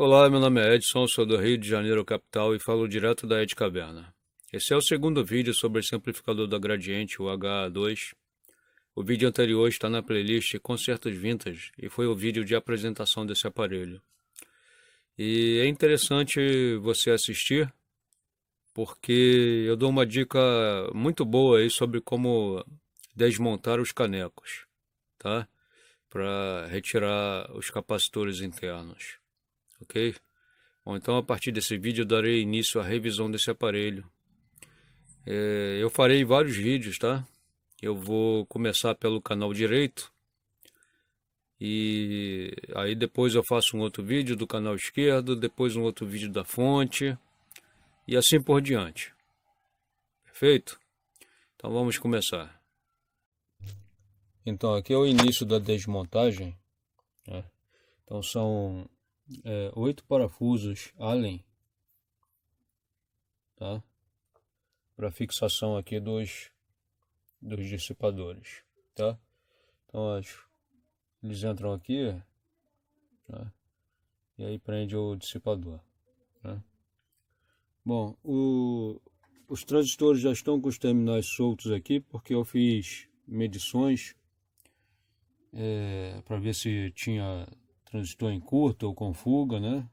Olá, meu nome é Edson, sou do Rio de Janeiro, capital, e falo direto da Ed Caverna. Esse é o segundo vídeo sobre o simplificador da Gradiente, o H2. O vídeo anterior está na playlist Concertos Vintage e foi o vídeo de apresentação desse aparelho. E é interessante você assistir, porque eu dou uma dica muito boa aí sobre como desmontar os canecos, tá? Para retirar os capacitores internos, ok? Bom, então a partir desse vídeo eu darei início à revisão desse aparelho. Eu farei vários vídeos, tá? Eu vou começar pelo canal direito e aí depois eu faço um outro vídeo do canal esquerdo, depois um outro vídeo da fonte e assim por diante. Perfeito? Então vamos começar. Então aqui é o início da desmontagem, né? Então são 8 parafusos Allen, tá? Para fixação aqui dos dissipadores, tá? Então eles entram aqui, né? E aí prende o dissipador, né? Bom, os transistores já estão com os terminais soltos aqui, porque eu fiz medições para ver se tinha transistor em curto ou com fuga, né?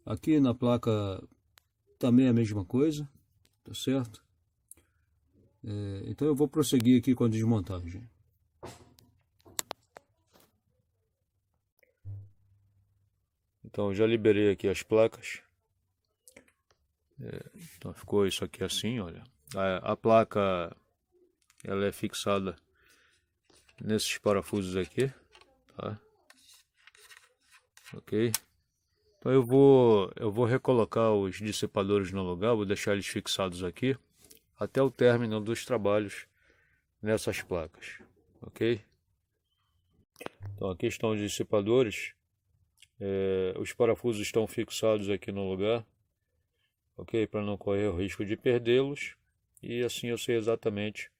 Aqui na placa também é a mesma coisa, tá certo? Então eu vou prosseguir aqui com a desmontagem. Então já liberei aqui as placas. Então ficou isso aqui assim, olha. A placa ela é fixada nesses parafusos aqui, tá? Ok. Então eu vou recolocar os dissipadores no lugar, vou deixar eles fixados aqui até o término dos trabalhos nessas placas, ok? Então aqui estão os dissipadores, os parafusos estão fixados aqui no lugar, ok? Para não correr o risco de perdê-los, e assim eu sei exatamente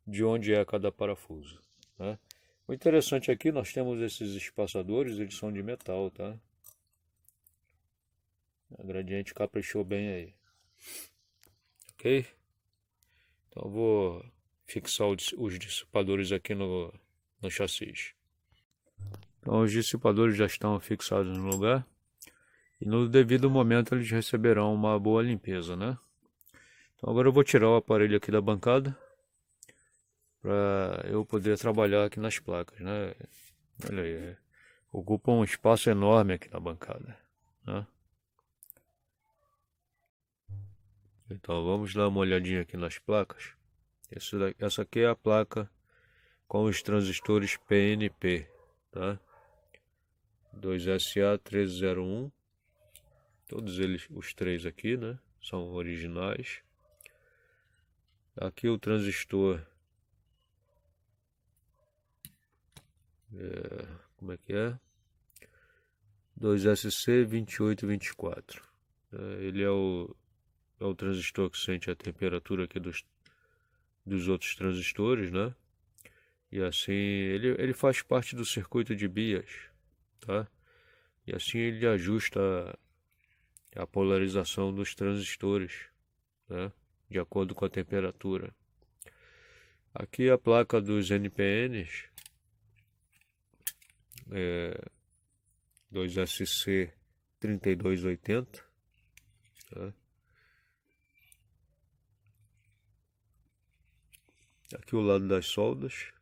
de onde é cada parafuso, né? O interessante aqui, nós temos esses espaçadores, eles são de metal, tá? A Gradiente caprichou bem aí, ok? Então eu vou fixar os dissipadores aqui no chassi. Então os dissipadores já estão fixados no lugar e no devido momento eles receberão uma boa limpeza, né? Então agora eu vou tirar o aparelho aqui da bancada para eu poder trabalhar aqui nas placas, né? Olha aí, ocupa um espaço enorme aqui na bancada, né? Então vamos dar uma olhadinha aqui nas placas. Essa aqui é a placa com os transistores PNP, tá? 2SA1301, todos eles, os três aqui, né? São originais. Aqui o transistor, como é que é? 2SC2824. Ele é o transistor que sente a temperatura aqui dos outros transistores, né? E assim ele faz parte do circuito de bias, tá? E assim ele ajusta a polarização dos transistores, né? De acordo com a temperatura. Aqui a placa dos NPNs, 2SC3280, tá? Aqui o lado das soldas.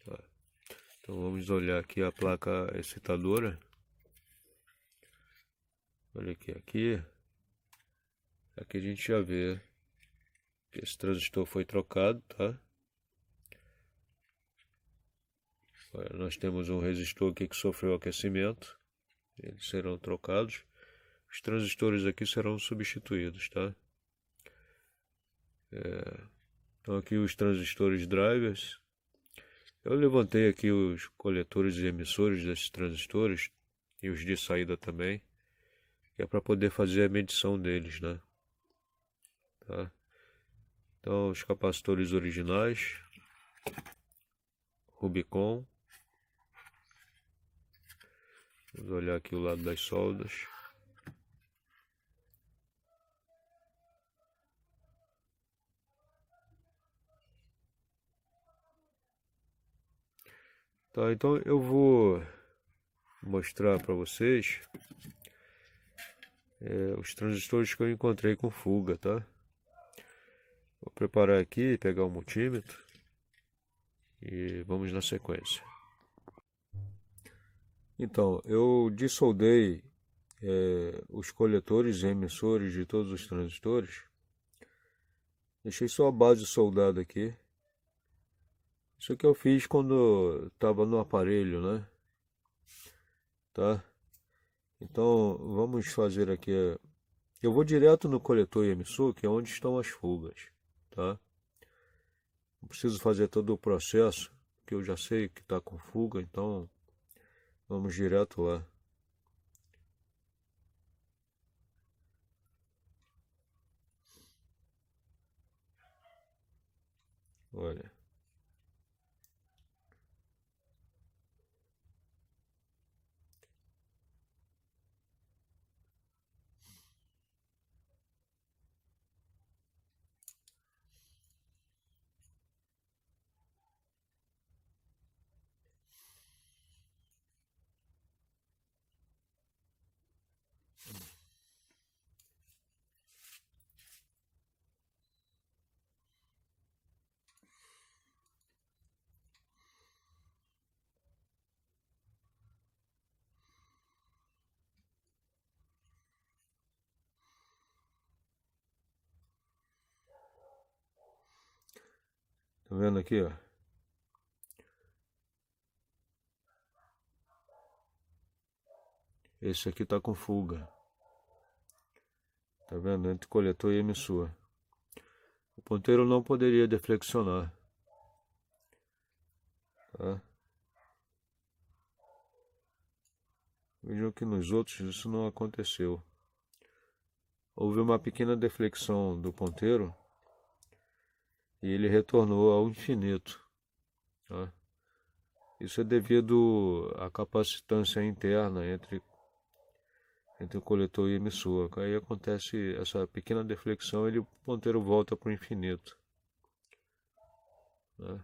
Tá. Então vamos olhar aqui a placa excitadora. Olha aqui. Aqui a gente já vê que esse transistor foi trocado, tá? Olha, nós temos um resistor aqui que sofreu aquecimento. Eles serão trocados. Os transistores aqui serão substituídos, tá? Então aqui os transistores drivers. Eu levantei aqui os coletores e emissores desses transistores e os de saída também, que é para poder fazer a medição deles, né? tá? Então, os capacitores originais, Rubicon. Vamos olhar aqui o lado das soldas. Tá, então eu vou mostrar para vocês os transistores que eu encontrei com fuga, tá? Vou preparar aqui, pegar o multímetro e vamos na sequência. Então, eu dissoldei os coletores e emissores de todos os transistores. Deixei só a base soldada aqui. Isso aqui eu fiz quando estava no aparelho, né? Tá? Então, vamos fazer aqui. Eu vou direto no coletor e emissor, que é onde estão as fugas, tá? Não preciso fazer todo o processo, que eu já sei que está com fuga, então vamos direto lá. Olha. Tá vendo aqui, ó? Esse aqui tá com fuga. Tá vendo? Entre coletor e emissor. O ponteiro não poderia deflexionar. Tá? Vejam que nos outros isso não aconteceu. Houve uma pequena deflexão do ponteiro e ele retornou ao infinito. Tá? Isso é devido à capacitância interna entre o coletor e emissor. Aí acontece essa pequena deflexão e o ponteiro volta para o infinito. Né?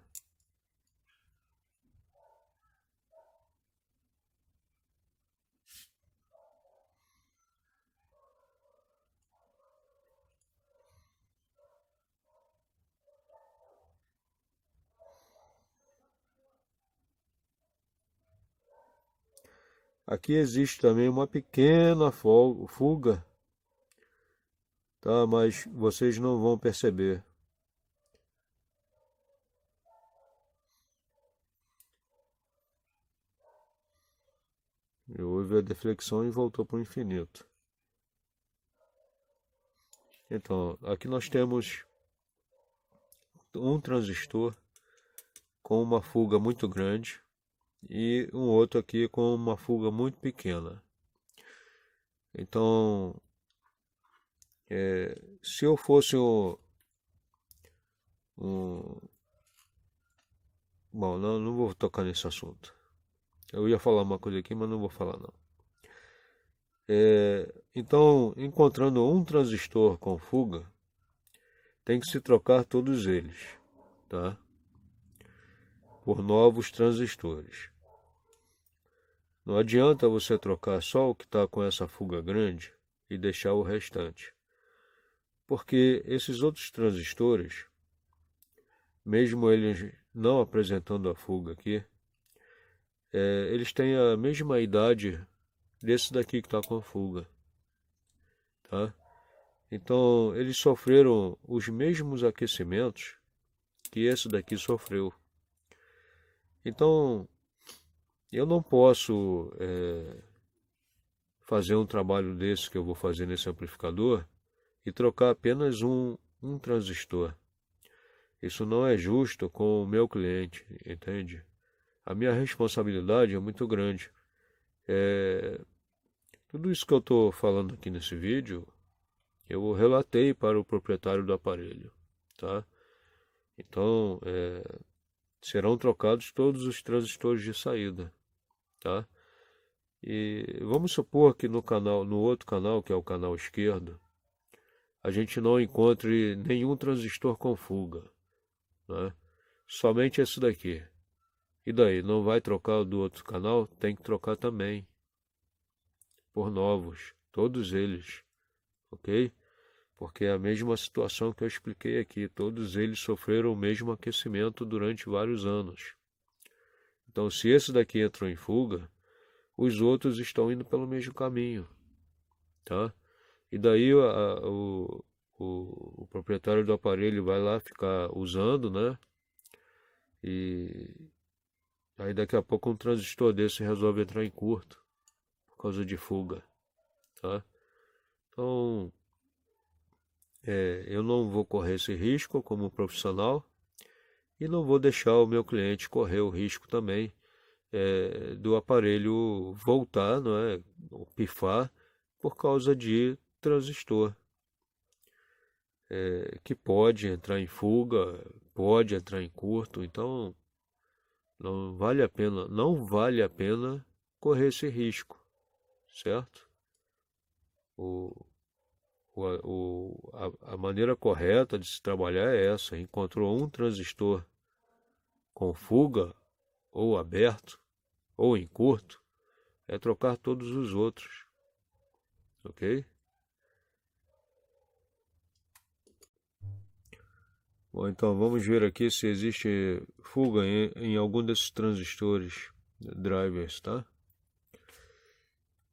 Aqui existe também uma pequena fuga, tá? Mas vocês não vão perceber. Houve a deflexão e voltou para o infinito. Então, aqui nós temos um transistor com uma fuga muito grande e um outro aqui com uma fuga muito pequena. Então, se eu fosse bom, não vou tocar nesse assunto. Eu ia falar uma coisa aqui, mas não vou falar não. Então, encontrando um transistor com fuga, tem que se trocar todos eles, tá? Por novos transistores. Não adianta você trocar só o que está com essa fuga grande e deixar o restante. Porque esses outros transistores, mesmo eles não apresentando a fuga aqui, eles têm a mesma idade desse daqui que está com a fuga. Tá? Então, eles sofreram os mesmos aquecimentos que esse daqui sofreu. Então, eu não posso fazer um trabalho desse que eu vou fazer nesse amplificador e trocar apenas um transistor. Isso não é justo com o meu cliente, entende? A minha responsabilidade é muito grande. Tudo isso que eu estou falando aqui nesse vídeo eu relatei para o proprietário do aparelho, tá? Então, serão trocados todos os transistores de saída, tá? E vamos supor que no outro canal, que é o canal esquerdo, a gente não encontre nenhum transistor com fuga, né? Somente esse daqui. E daí, não vai trocar o do outro canal? Tem que trocar também por novos, todos eles, ok? Porque é a mesma situação que eu expliquei aqui, todos eles sofreram o mesmo aquecimento durante vários anos. Então, se esse daqui entrou em fuga, os outros estão indo pelo mesmo caminho, tá? E daí o proprietário do aparelho vai lá ficar usando, né? E aí daqui a pouco um transistor desse resolve entrar em curto por causa de fuga, tá? Então, eu não vou correr esse risco como profissional e não vou deixar o meu cliente correr o risco também do aparelho voltar, não é? Ou pifar por causa de transistor, que pode entrar em fuga, pode entrar em curto, então não vale a pena correr esse risco, certo? O, a maneira correta de se trabalhar é essa. Encontrou um transistor com fuga, ou aberto, ou em curto, é trocar todos os outros, ok? Bom, então vamos ver aqui se existe fuga em algum desses transistores, drivers, tá?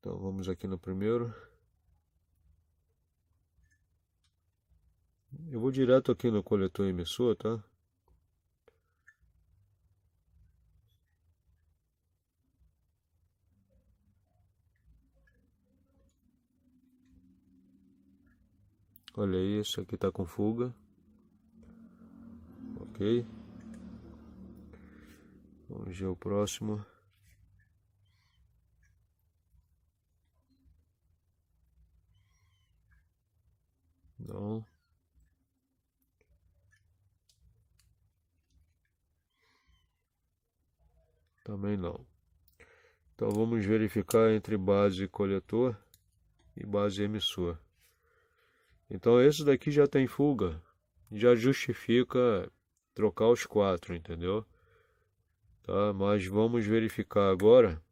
Então vamos aqui no primeiro. Eu vou direto aqui no coletor emissor, tá? Olha aí, esse aqui tá com fuga. Ok. Vamos ver o próximo. Não. Também não. Então vamos verificar entre base coletor e base emissor. Então esse daqui já tem fuga, já justifica trocar os quatro, entendeu? Tá? Mas vamos verificar agora,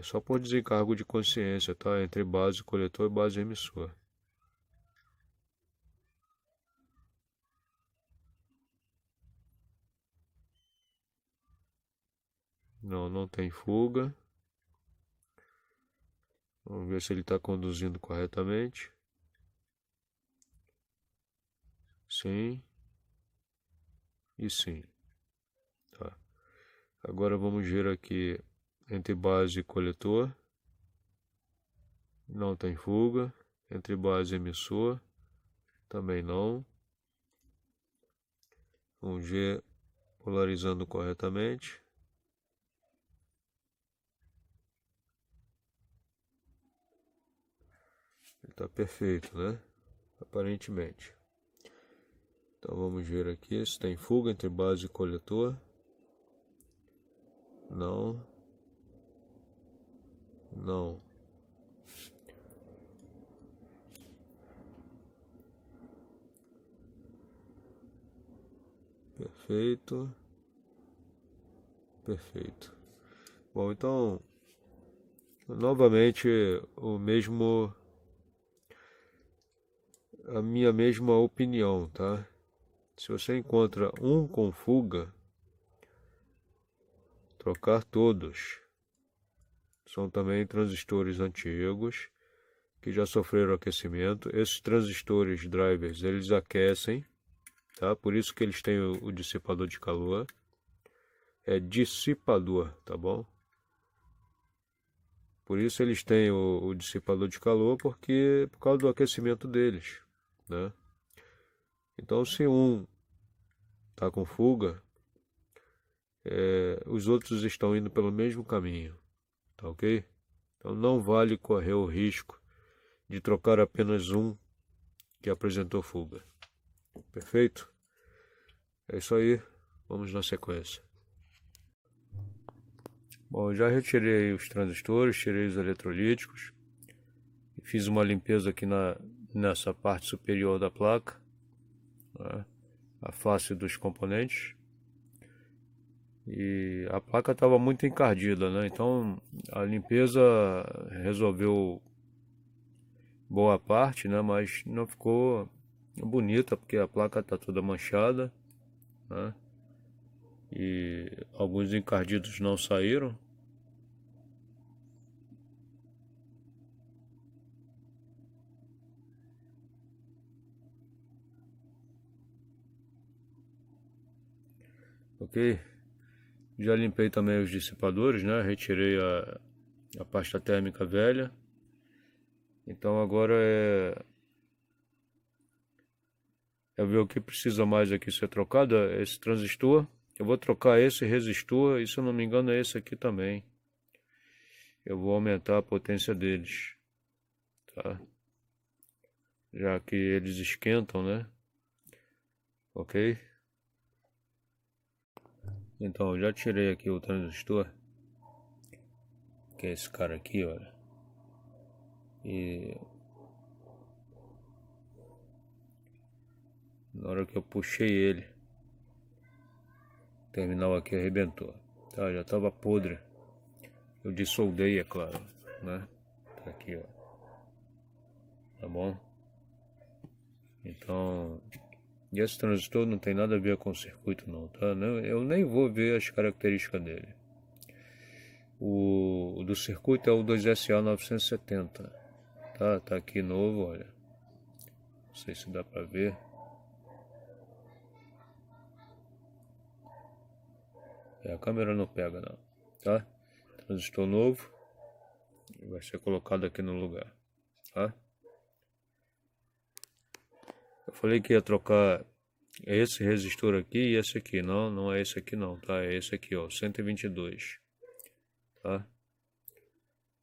só por desencargo de consciência, tá? Entre base coletor e base emissor. Não, não tem fuga. Vamos ver se ele está conduzindo corretamente. Sim. E sim. Tá. Agora vamos ver aqui entre base e coletor. Não tem fuga. Entre base e emissor. Também não. Vamos ver polarizando corretamente. Ele está perfeito, né? Aparentemente. Então vamos ver aqui se tem fuga entre base e coletor. Não. Não. Perfeito. Perfeito. Bom, então, novamente, a minha mesma opinião, tá? Se você encontra um com fuga, trocar todos. São também transistores antigos que já sofreram aquecimento. Esses transistores drivers, eles aquecem, tá? Por isso que eles têm o dissipador de calor. É dissipador, tá bom? Por isso eles têm o dissipador de calor, por causa do aquecimento deles, né? Então, se um está com fuga, os outros estão indo pelo mesmo caminho, tá ok? Então não vale correr o risco de trocar apenas um que apresentou fuga. Perfeito? É isso aí, vamos na sequência. Bom, eu já retirei os transistores, tirei os eletrolíticos, fiz uma limpeza aqui nessa parte superior da placa, né, a face dos componentes, e a placa estava muito encardida, né? Então a limpeza resolveu boa parte, né? Mas não ficou bonita porque a placa está toda manchada, né? E alguns encardidos não saíram. Ok? Já limpei também os dissipadores, né? Retirei a pasta térmica velha. Então agora é ver o que precisa mais aqui ser trocado. Esse transistor. Eu vou trocar esse resistor, e se eu não me engano é esse aqui também. Eu vou aumentar a potência deles, tá? Já que eles esquentam, né? Ok? Então, já tirei aqui o transistor, que é esse cara aqui, olha. E na hora que eu puxei ele, o terminal aqui arrebentou, tá? Já estava podre. Eu dissoldei, é claro, né? Tá aqui, ó. Tá bom? Então, e esse transistor não tem nada a ver com o circuito não, tá? Eu nem vou ver as características dele. O do circuito é o 2SA970, tá? Tá aqui novo, olha. Não sei se dá pra ver. A câmera não pega não, tá? Transistor novo. Vai ser colocado aqui no lugar, tá? Eu falei que ia trocar esse resistor aqui e esse aqui. Não é esse aqui não, tá? É esse aqui, ó, 122, tá?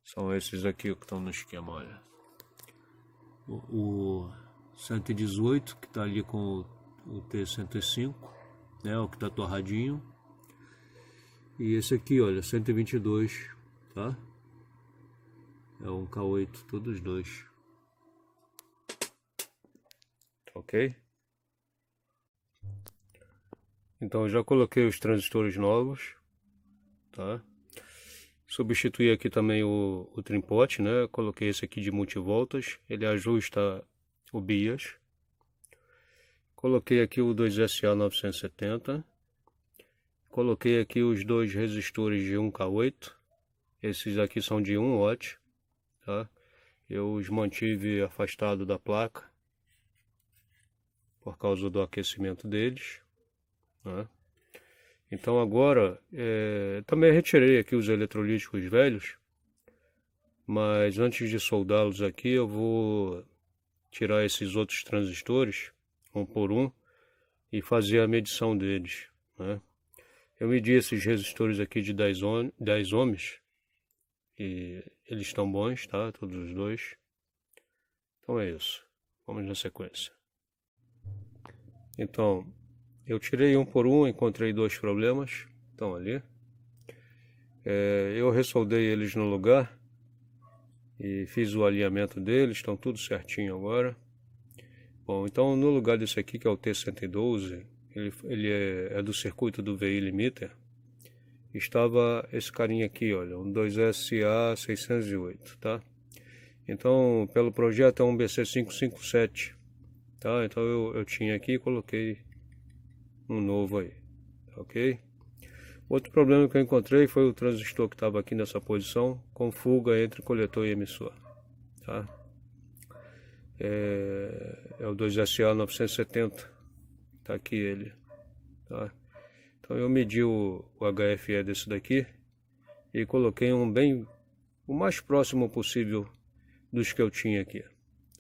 São esses aqui que estão no esquema, olha. O 118 que tá ali com o T105, né? O que tá torradinho. E esse aqui, olha, 122, tá? É um K8, todos dois. Ok? Então eu já coloquei os transistores novos, tá? Substituí aqui também o trimpote, né? Coloquei esse aqui de multivoltas, ele ajusta o bias. Coloquei aqui o 2SA970. Coloquei aqui os dois resistores de 1K8. Esses aqui são de 1 watt, tá? Eu os mantive afastado da placa por causa do aquecimento deles, né? Então agora, também retirei aqui os eletrolíticos velhos, mas antes de soldá-los aqui eu vou tirar esses outros transistores, um por um, e fazer a medição deles, né? Eu medi esses resistores aqui de 10 ohms, e eles estão bons, tá? Todos os dois. Então é isso, vamos na sequência. Então, eu tirei um por um, encontrei dois problemas, estão ali. Eu ressoldei eles no lugar e fiz o alinhamento deles, estão tudo certinho agora. Bom, então no lugar desse aqui, que é o T112, ele é do circuito do VI limiter, estava esse carinha aqui, olha, um 2SA608, tá? Então, pelo projeto é um BC557, tá? Então eu tinha aqui e coloquei um novo aí, ok? Outro problema que eu encontrei foi o transistor que estava aqui nessa posição, com fuga entre coletor e emissor, tá? É o 2SA970, tá aqui ele, tá? Então eu medi o HFE desse daqui e coloquei o mais próximo possível dos que eu tinha aqui,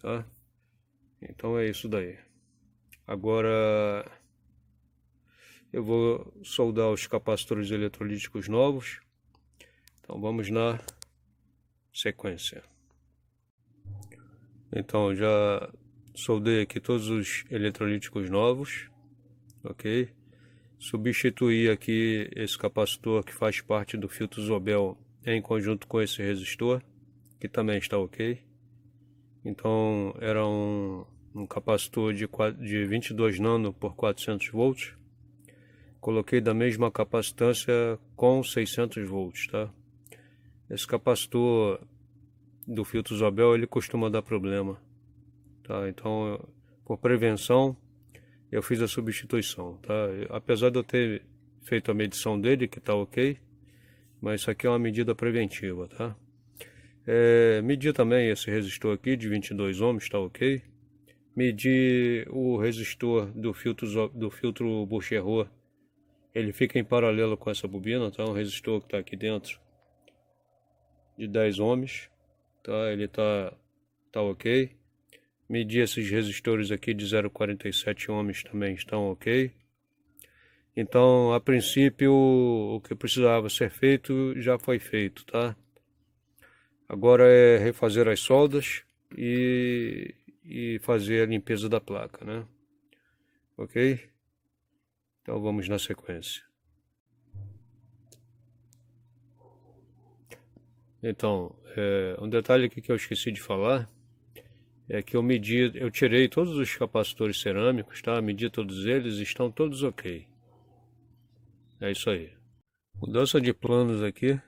tá? Então é isso daí. Agora eu vou soldar os capacitores eletrolíticos novos. Então vamos na sequência. Então já soldei aqui todos os eletrolíticos novos, ok? Substituí aqui esse capacitor que faz parte do filtro Zobel em conjunto com esse resistor, que também está ok. Então era um capacitor de 22 nano por 400 volts. Coloquei da mesma capacitância com 600 volts, tá? Esse capacitor do filtro Zobel, ele costuma dar problema, tá? Então, por prevenção, eu fiz a substituição, tá? Apesar de eu ter feito a medição dele, que tá ok, mas isso aqui é uma medida preventiva, tá? Medi também esse resistor aqui de 22 ohms, tá ok? Medi o resistor do filtro Bucherot, ele fica em paralelo com essa bobina, tá? Um resistor que tá aqui dentro de 10 ohms, tá? Ele tá ok. Medi esses resistores aqui de 0,47 ohms também estão ok. Então, a princípio, o que precisava ser feito já foi feito, tá? Agora é refazer as soldas e fazer a limpeza da placa, né? Ok? Então vamos na sequência. Então, um detalhe aqui que eu esqueci de falar é que eu tirei todos os capacitores cerâmicos, tá? Medi todos eles, estão todos ok. É isso aí. Mudança de planos aqui.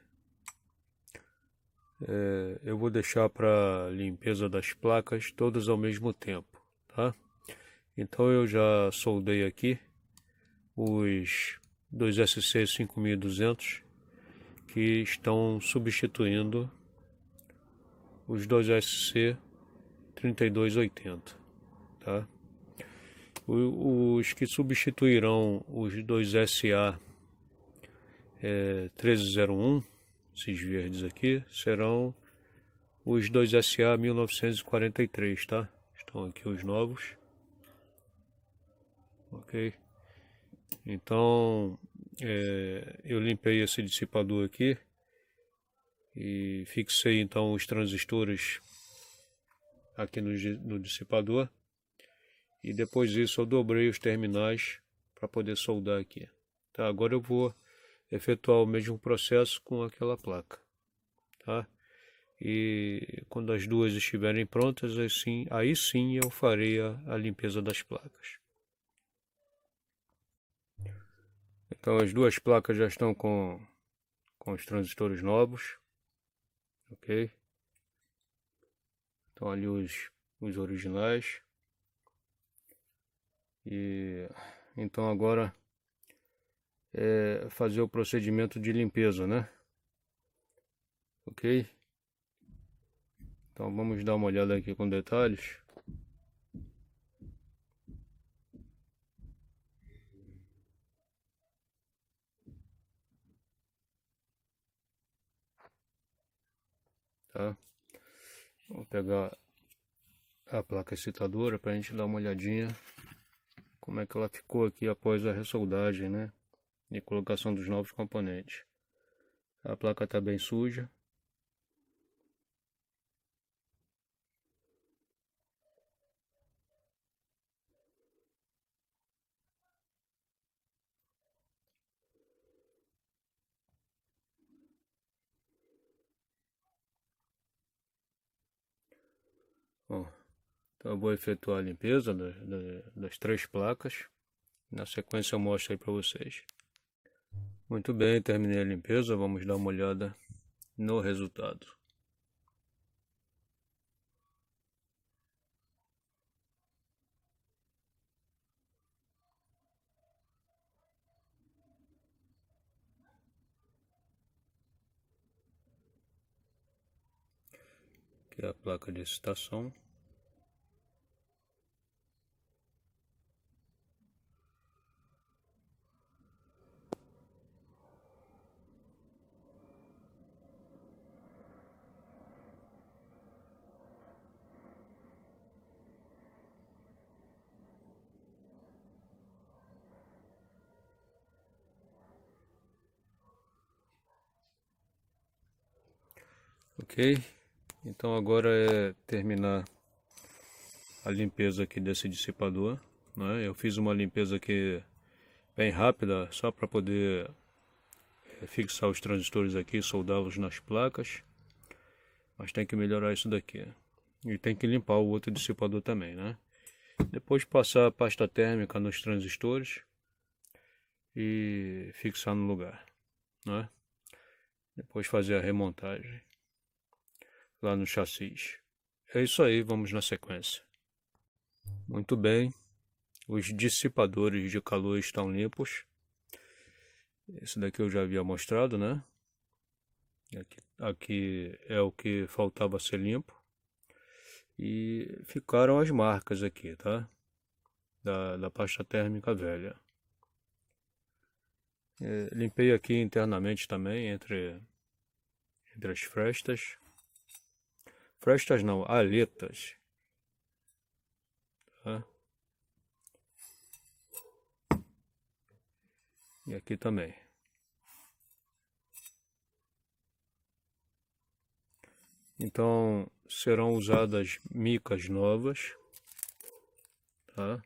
Eu vou deixar para limpeza das placas todas ao mesmo tempo, tá? Então eu já soldei aqui os dois SC 5200 que estão substituindo os dois SC 3280, tá? Os que substituirão os dois SA 1301, esses verdes aqui, serão os dois SA 1943, tá? Estão aqui os novos, ok? Então, eu limpei esse dissipador aqui e fixei então os transistores aqui no dissipador, e depois disso eu dobrei os terminais para poder soldar aqui, tá? Agora eu vou efetuar o mesmo processo com aquela placa, tá? E quando as duas estiverem prontas, aí sim eu farei a limpeza das placas. Então as duas placas já estão com os transistores novos, ok? Então ali os originais. E então agora é fazer o procedimento de limpeza, né? Ok? Então vamos dar uma olhada aqui com detalhes. Tá? Vou pegar a placa excitadora para a gente dar uma olhadinha como é que ela ficou aqui após a ressoldagem, né? E colocação dos novos componentes. A placa está bem suja. Bom, então eu vou efetuar a limpeza das três placas. Na sequência eu mostro aí para vocês. Muito bem, terminei a limpeza. Vamos dar uma olhada no resultado. Aqui é a placa de excitação. Ok, então agora é terminar a limpeza aqui desse dissipador, né? Eu fiz uma limpeza aqui bem rápida, só para poder fixar os transistores aqui, soldá-los nas placas. Mas tem que melhorar isso daqui. E tem que limpar o outro dissipador também, né? Depois passar a pasta térmica nos transistores e fixar no lugar, né? Depois fazer a remontagem lá no chassis. É isso aí, vamos na sequência. Muito bem, os dissipadores de calor estão limpos. Esse daqui eu já havia mostrado, né? Aqui é o que faltava ser limpo. E ficaram as marcas aqui, tá? Da pasta térmica velha. Limpei aqui internamente também, entre as frestas. Frestas não, aletas. Tá? E aqui também. Então serão usadas micas novas, tá?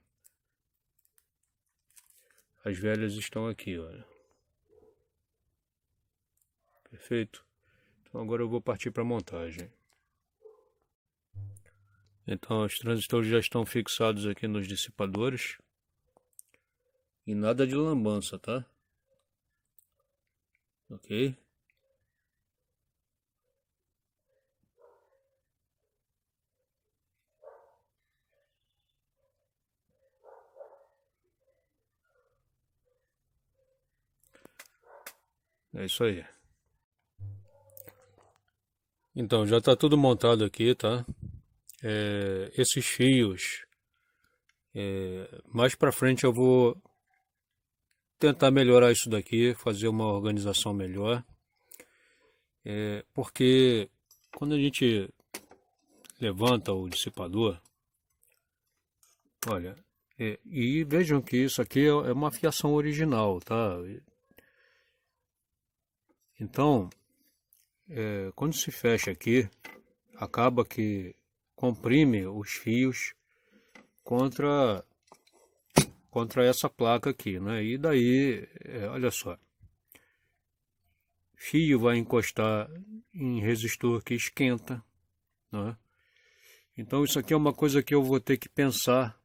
As velhas estão aqui, olha. Perfeito? Então agora eu vou partir para a montagem. Então os transistores já estão fixados aqui nos dissipadores. E nada de lambança, tá? Ok? É isso aí. Então já está tudo montado aqui, tá? Esses fios, mais para frente eu vou tentar melhorar isso daqui, fazer uma organização melhor, porque quando a gente levanta o dissipador, olha, e vejam que isso aqui é uma fiação original, tá? Então, quando se fecha aqui, acaba que comprime os fios contra essa placa aqui, né? E daí, olha só, fio vai encostar em resistor que esquenta, né? Então isso aqui é uma coisa que eu vou ter que pensar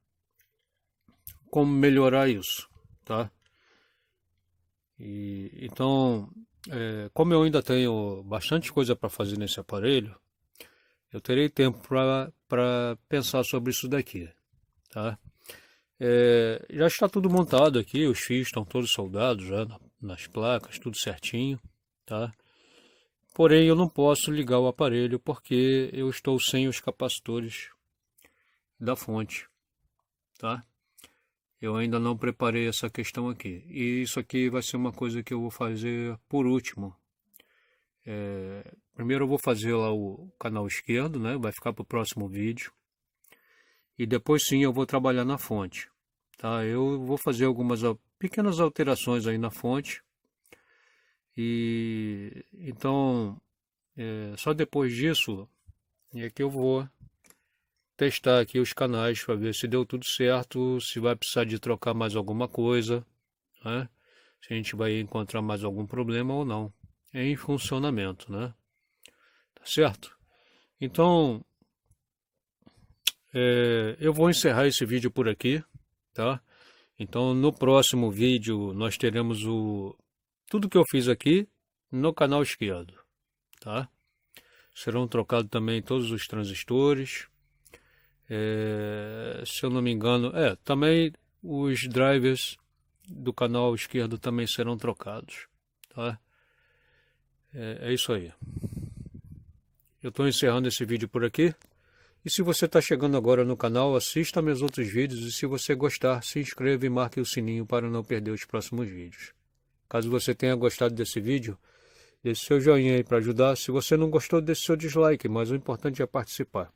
como melhorar isso, tá? Então, como eu ainda tenho bastante coisa para fazer nesse aparelho, eu terei tempo para pensar sobre isso daqui, tá? Já está tudo montado aqui, os fios estão todos soldados já nas placas, tudo certinho, tá? Porém, eu não posso ligar o aparelho porque eu estou sem os capacitores da fonte, tá? Eu ainda não preparei essa questão aqui. E isso aqui vai ser uma coisa que eu vou fazer por último. Primeiro eu vou fazer lá o canal esquerdo, né? Vai ficar para o próximo vídeo. E depois sim eu vou trabalhar na fonte, tá? Eu vou fazer algumas pequenas alterações aí na fonte. E então, só depois disso é que eu vou testar aqui os canais para ver se deu tudo certo, se vai precisar de trocar mais alguma coisa, né? Se a gente vai encontrar mais algum problema ou não em funcionamento, né? Tá certo? Então, eu vou encerrar esse vídeo por aqui, tá? Então, no próximo vídeo nós teremos tudo que eu fiz aqui no canal esquerdo, tá? Serão trocados também todos os transistores. Se eu não me engano, também os drivers do canal esquerdo também serão trocados, tá? É isso aí. Eu estou encerrando esse vídeo por aqui. E se você está chegando agora no canal, assista meus outros vídeos. E se você gostar, se inscreva e marque o sininho para não perder os próximos vídeos. Caso você tenha gostado desse vídeo, deixe seu joinha aí para ajudar. Se você não gostou, deixe seu dislike, mas o importante é participar.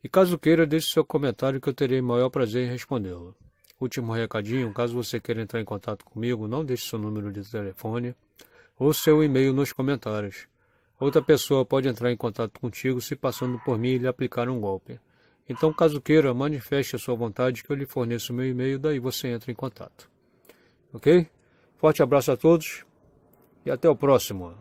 E caso queira, deixe seu comentário que eu terei maior prazer em respondê-lo. Último recadinho, caso você queira entrar em contato comigo, não deixe seu número de telefone ou seu e-mail nos comentários. Outra pessoa pode entrar em contato contigo se passando por mim e lhe aplicar um golpe. Então, caso queira, manifeste a sua vontade que eu lhe forneço o meu e-mail, daí você entra em contato. Ok? Forte abraço a todos e até o próximo.